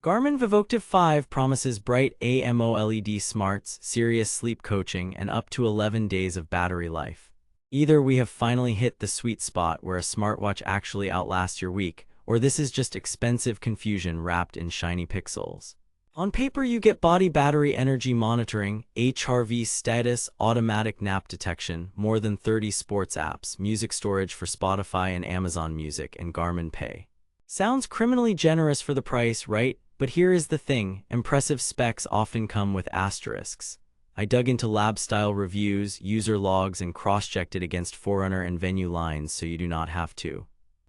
Garmin Vivoactive 5 promises bright AMOLED smarts, serious sleep coaching, and up to 11 days of battery life. Either we have finally hit the sweet spot where a smartwatch actually outlasts your week, or this is just expensive confusion wrapped in shiny pixels. On paper, you get body battery energy monitoring, HRV status, automatic nap detection, more than 30 sports apps, music storage for Spotify and Amazon Music, and Garmin Pay. Sounds criminally generous for the price, right? But here is the thing, impressive specs often come with asterisks. I dug into lab-style reviews, user logs, and cross-checked it against Forerunner and Venu lines so you do not have to.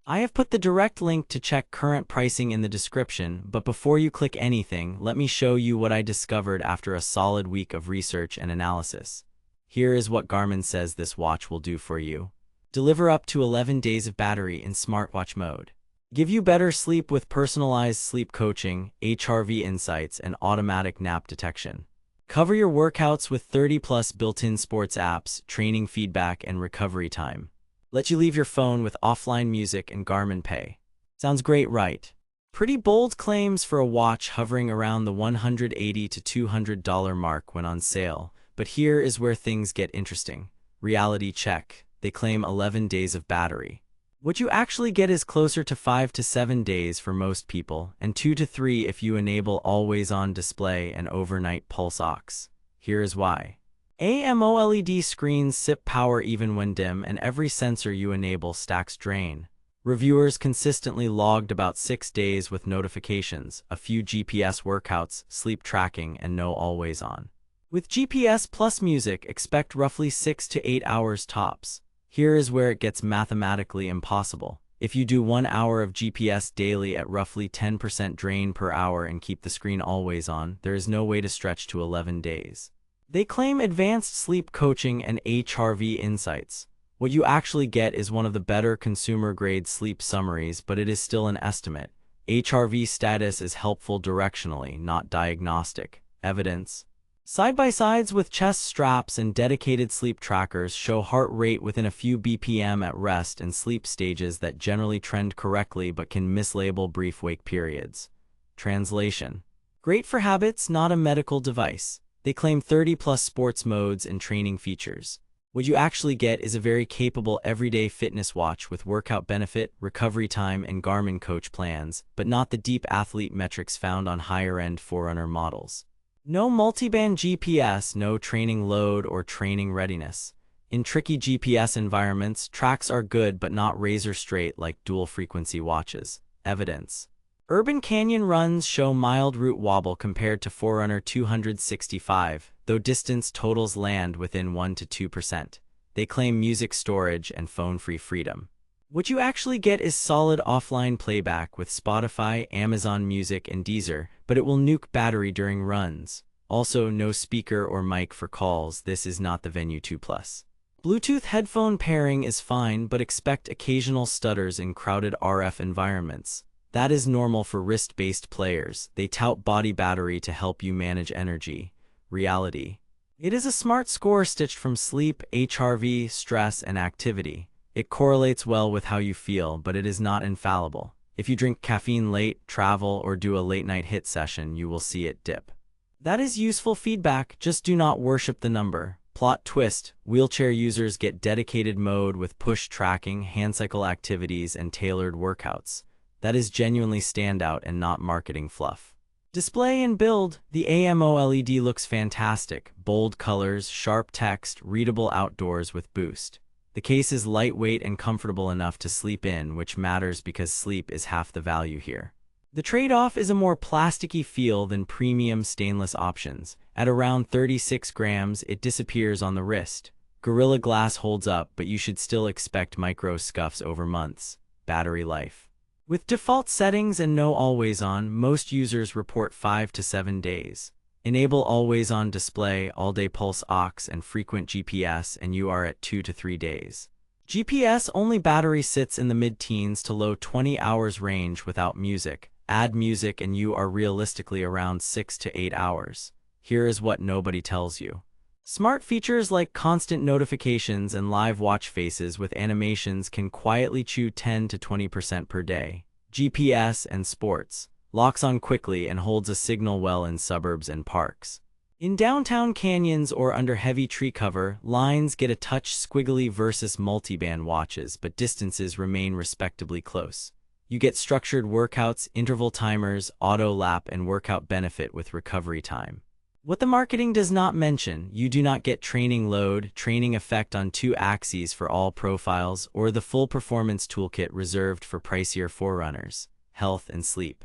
I have put the direct link to check current pricing in the description, but before you click anything, let me show you what I discovered after a solid week of research and analysis. Here is what Garmin says this watch will do for you. Deliver up to 11 days of battery in smartwatch mode. Give you better sleep with personalized sleep coaching, HRV insights, and automatic nap detection. Cover your workouts with 30+ built-in sports apps, training feedback, and recovery time. Let you leave your phone with offline music and Garmin Pay. Sounds great, right? Pretty bold claims for a watch hovering around the $180 to $200 mark when on sale, but here is where things get interesting. Reality check. They claim 11 days of battery. What you actually get is closer to 5 to 7 days for most people, and 2 to 3 if you enable always-on display and overnight pulse ox. Here is why. AMOLED screens sip power even when dim, and every sensor you enable stacks drain. Reviewers consistently logged about 6 days with notifications, a few GPS workouts, sleep tracking, and no always-on. With GPS plus music, expect roughly 6 to 8 hours tops. Here is where it gets mathematically impossible. If you do 1 hour of GPS daily at roughly 10% drain per hour and keep the screen always on, there is no way to stretch to 11 days. They claim advanced sleep coaching and HRV insights. What you actually get is one of the better consumer-grade sleep summaries, but it is still an estimate. HRV status is helpful directionally, not diagnostic. Evidence. Side-by-sides with chest straps and dedicated sleep trackers show heart rate within a few BPM at rest and sleep stages that generally trend correctly but can mislabel brief wake periods. Translation. Great for habits, not a medical device. They claim 30+ sports modes and training features. What you actually get is a very capable everyday fitness watch with workout benefit, recovery time, and Garmin coach plans, but not the deep athlete metrics found on higher-end Forerunner models. No multiband GPS, no training load or training readiness. In tricky GPS environments, tracks are good but not razor-straight like dual-frequency watches. Evidence. Urban canyon runs show mild route wobble compared to Forerunner 265, though distance totals land within 1 to 2%. They claim music storage and phone-free freedom. What you actually get is solid offline playback with Spotify, Amazon Music, and Deezer, but it will nuke battery during runs. Also, no speaker or mic for calls. This is not the Venu 2 Plus. Bluetooth headphone pairing is fine, but expect occasional stutters in crowded RF environments. That is normal for wrist-based players. They tout body battery to help you manage energy. Reality. It is a smart score stitched from sleep, HRV, stress, and activity. It correlates well with how you feel, but it is not infallible. If you drink caffeine late, travel, or do a late-night hit session, you will see it dip. That is useful feedback, just do not worship the number. Plot twist, wheelchair users get dedicated mode with push tracking, hand cycle activities, and tailored workouts. That is genuinely standout and not marketing fluff. Display and build. The AMOLED looks fantastic. Bold colors, sharp text, readable outdoors with boost. The case is lightweight and comfortable enough to sleep in, which matters because sleep is half the value here. The trade-off is a more plasticky feel than premium stainless options. At around 36 grams, it disappears on the wrist. Gorilla Glass holds up, but you should still expect micro scuffs over months. Battery life. With default settings and no always-on, most users report 5 to 7 days. Enable always-on display, all-day pulse ox, and frequent GPS, and you are at 2 to 3 days. GPS-only battery sits in the mid-teens to low 20 hours range without music. Add music and you are realistically around 6 to 8 hours. Here is what nobody tells you. Smart features like constant notifications and live watch faces with animations can quietly chew 10 to 20% per day. GPS and sports. locks on quickly and holds a signal well in suburbs and parks. In downtown canyons or under heavy tree cover, lines get a touch squiggly versus multiband watches, but distances remain respectably close. You get structured workouts, interval timers, auto lap, and workout benefit with recovery time. What the marketing does not mention, you do not get training load, training effect on 2 axes for all profiles, or the full performance toolkit reserved for pricier forerunners, health and sleep.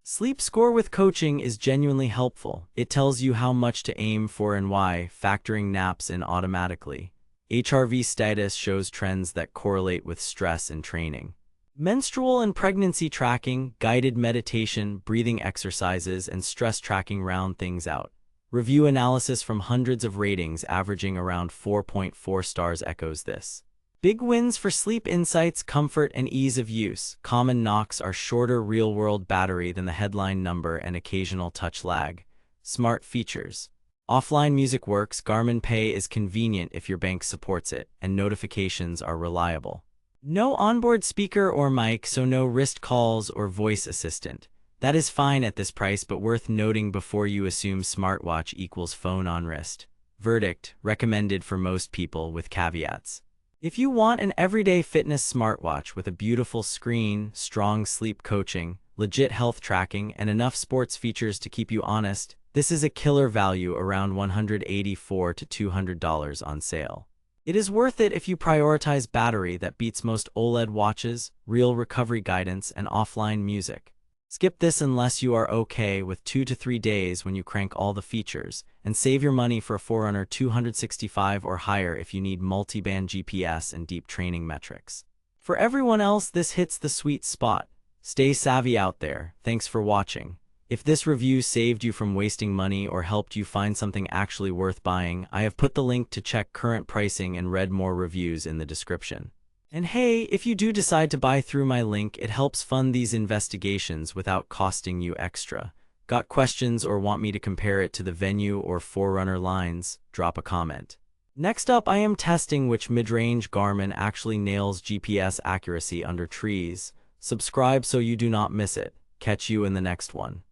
Sleep Score with coaching is genuinely helpful. It tells you how much to aim for and why, factoring naps in automatically. HRV status shows trends that correlate with stress and training. Menstrual and pregnancy tracking, guided meditation, breathing exercises, and stress tracking round things out. Review analysis from hundreds of ratings averaging around 4.4 stars echoes this. Big wins for sleep insights, comfort, and ease of use. Common knocks are shorter real-world battery than the headline number and occasional touch lag. Smart features. Offline music works. Garmin Pay is convenient if your bank supports it, and notifications are reliable. No onboard speaker or mic, so no wrist calls or voice assistant. That is fine at this price, but worth noting before you assume smartwatch equals phone on wrist. Verdict: recommended for most people with caveats. If you want an everyday fitness smartwatch with a beautiful screen, strong sleep coaching, legit health tracking, and enough sports features to keep you honest, this is a killer value around $184 to $200 on sale. It is worth it if you prioritize battery that beats most OLED watches, real recovery guidance, and offline music. Skip this unless you are okay with 2 to 3 days when you crank all the features, and save your money for a Forerunner 265 or higher if you need multi-band GPS and deep training metrics. For everyone else, this hits the sweet spot. Stay savvy out there. Thanks for watching. If this review saved you from wasting money or helped you find something actually worth buying, I have put the link to check current pricing and read more reviews in the description. And hey, if you do decide to buy through my link, it helps fund these investigations without costing you extra. Got questions or want me to compare it to the Venu or Forerunner lines? Drop a comment. Next up, I am testing which mid-range Garmin actually nails GPS accuracy under trees. Subscribe so you do not miss it. Catch you in the next one.